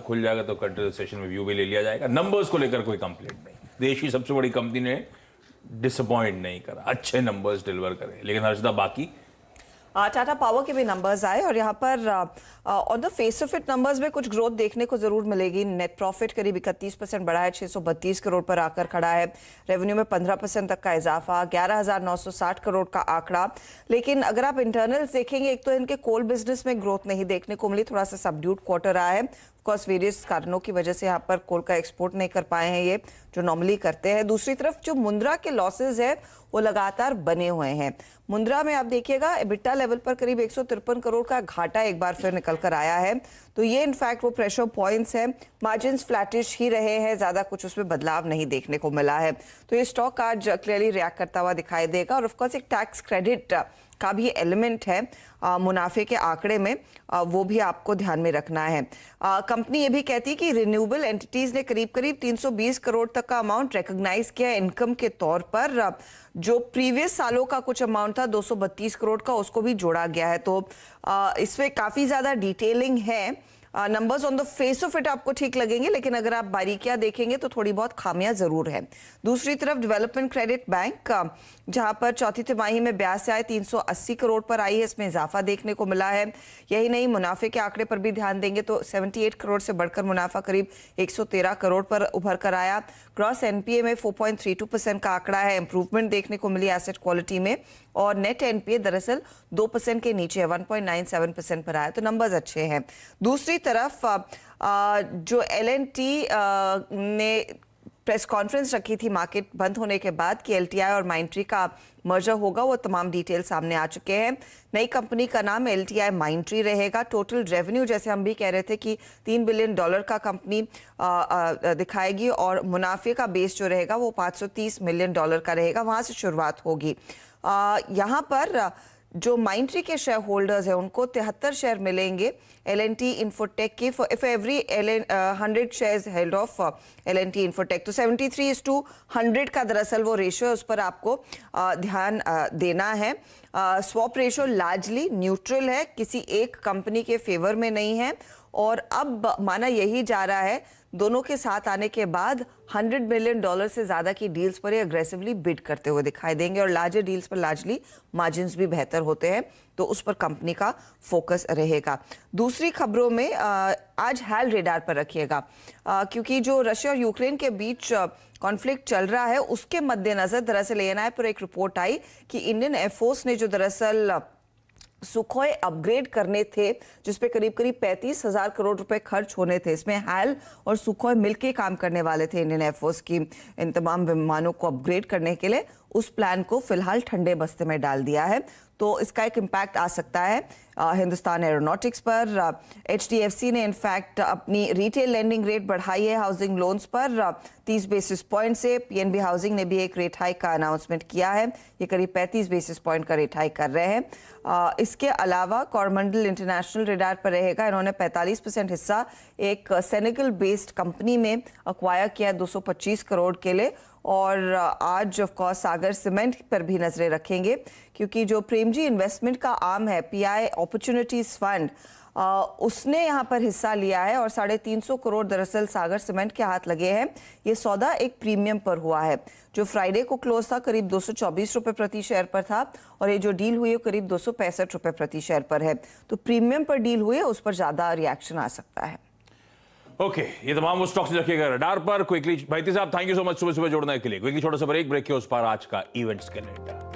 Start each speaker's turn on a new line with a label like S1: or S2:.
S1: खुल जाएगा तो कल सेशन में व्यू भी ले लिया जाएगा। नंबर्स को लेकर कोई कंप्लेंट नहीं, देश की सबसे बड़ी कंपनी ने डिसअपॉइंट नहीं करा, अच्छे नंबर्स डिलीवर करे। लेकिन हर्षदा बाकी
S2: टाटा पावर के भी नंबर्स आए और यहाँ पर on the face of it numbers में कुछ ग्रोथ देखने को जरूर मिलेगी। नेट प्रॉफिट करीब 31% बढ़ा है, 632 करोड़ पर आकर खड़ा है। रेवेन्यू में 15% तक का इजाफा, 11,960 करोड़ का आंकड़ा। लेकिन अगर आप इंटरनल्स देखेंगे, एक तो इनके कोल बिजनेस में ग्रोथ नहीं देखने को मिली, थोड़ा सा सबड्यूड क्वार्टर रहा है। ऑफकोर्स वेरियस कारणों की वजह से यहाँ पर कोल का एक्सपोर्ट नहीं कर पाए हैं ये, जो नॉर्मली करते हैं। दूसरी तरफ जो मुंद्रा के लॉसेज है वो लगातार बने हुए हैं। मुंद्रा में आप देखिएगा एबिटा लेवल पर करीब 153 करोड़ का घाटा एक बार फिर निकल कर आया है। तो ये इनफैक्ट वो प्रेशर पॉइंट्स है। मार्जिन्स फ्लैटिश ही रहे हैं, ज्यादा कुछ उसमें बदलाव नहीं देखने को मिला है। तो ये स्टॉक आज क्लियरली रिएक्ट करता हुआ दिखाई देगा। और ऑफकोर्स एक टैक्स क्रेडिट का भी एलिमेंट है मुनाफे के आंकड़े में, वो भी आपको ध्यान में रखना है। कंपनी ये भी कहती है कि रिन्यूएबल एंटिटीज ने करीब 320 करोड़ तक का अमाउंट रिकॉग्नाइज किया इनकम के तौर पर। जो प्रीवियस सालों का कुछ अमाउंट था 232 करोड़ का, उसको भी जोड़ा गया है। तो इसमें काफी ज्यादा डिटेलिंग है। Numbers on the face of it आपको ठीक लगेंगे, लेकिन अगर आप बारीकियां देखेंगे तो थोड़ी बहुत खामियां जरूर है। दूसरी तरफ डेवलपमेंट क्रेडिट बैंक, जहां पर चौथी तिमाही में ब्याज से आए 380 करोड़ पर आई है, इसमें इजाफा देखने को मिला है। यही नहीं, मुनाफे के आंकड़े पर भी ध्यान देंगे तो 78 करोड़ से बढ़कर मुनाफा करीब 113 करोड़ पर उभर कर आया। ग्रॉस एनपीए में 4.32% का आंकड़ा है, इंप्रूवमेंट देखने को मिली एसेट क्वालिटी में। और नेट एनपीए दरअसल 2% के नीचे 1.97% पर आया। तो नंबर्स अच्छे हैं। दूसरी तरफ जो एल&टी ने प्रेस कॉन्फ्रेंस रखी थी मार्केट बंद होने के बाद कि एलटीआई और माइंट्री का मर्जर होगा, वो तमाम डिटेल सामने आ चुके हैं। नई कंपनी का नाम एलटीआई माइंट्री रहेगा। टोटल रेवेन्यू, जैसे हम भी कह रहे थे कि $3 बिलियन का कंपनी दिखाएगी, और मुनाफे का बेस जो रहेगा वो $530 मिलियन का रहेगा। वहां से शुरुआत होगी। यहाँ पर जो माइंट्री के शेयर होल्डर्स हैं उनको 73 शेयर मिलेंगे एल&टी इंफोटेक के, for every 100 shares held of L&T infotech. तो 73:100 का दरअसल वो रेशियो है, उस पर आपको ध्यान देना है। स्वॉप रेशियो लार्जली न्यूट्रल है, किसी एक कंपनी के फेवर में नहीं है। और अब माना यही जा रहा है दोनों के साथ आने के बाद $100 मिलियन से ज्यादा की डील्स पर अग्रेसिवली बिड करते हुए दिखाई देंगे। और लार्जर डील्स पर लार्जली मार्जिन्स भी बेहतर होते हैं, तो उस पर कंपनी का फोकस रहेगा। दूसरी खबरों में आज हैल रेडार पर रखिएगा, क्योंकि जो रशिया और यूक्रेन के बीच कॉन्फ्लिक्ट चल रहा है उसके मद्देनजर दरअसल एएनआई पर एक रिपोर्ट आई कि इंडियन एयरफोर्स ने जो दरअसल सुखोई अपग्रेड करने थे, जिसपे करीब 35,000 करोड़ रुपए खर्च होने थे, इसमें हैल और सुखोई मिलकर काम करने वाले थे इंडियन एयरफोर्स की इन तमाम विमानों को अपग्रेड करने के लिए। उस प्लान को फिलहाल ठंडे बस्ते में डाल दिया है, तो इसका एक इम्पैक्ट आ सकता है हिंदुस्तान एरोनॉटिक्स पर। एचडीएफसी ने इनफैक्ट अपनी रिटेल लेंडिंग रेट बढ़ाई है हाउसिंग लोन्स पर 30 बेसिस पॉइंट से। पीएनबी हाउसिंग ने भी एक रेट हाइक का अनाउंसमेंट किया है, ये करीब 35 बेसिस पॉइंट का रेट हाइक कर रहे हैं। इसके अलावा कोरोमंडल इंटरनेशनल रेडार पर रहेगा। इन्होंने 45% हिस्सा एक सेनेगल बेस्ड कंपनी में एक्वायर किया 225 करोड़ के लिए। और आज ऑफ कोर्स सागर सीमेंट पर भी नजरें रखेंगे, क्योंकि जो प्रेमजी इन्वेस्टमेंट का आर्म है पीआई अपॉर्चुनिटीज फंड, उसने यहाँ पर हिस्सा लिया है और 350 करोड़ दरअसल सागर सीमेंट के हाथ लगे हैं। ये सौदा एक प्रीमियम पर हुआ है, जो फ्राइडे को क्लोज था करीब 224 रुपए प्रति शेयर पर था, और ये जो डील हुई है करीब 265 रुपए प्रति शेयर पर है। तो प्रीमियम पर डील हुई है, उस पर ज्यादा रिएक्शन आ सकता है।
S1: ओके, ये तमाम वो स्टॉक्स रखिएगा रडार पर। क्विकली भाईती साहब, थैंक यू सो मच सुबह सुबह जोड़ने के लिए। क्विकली छोटा सा ब्रेक के उस पर आज का इवेंट्स कैलेंडर।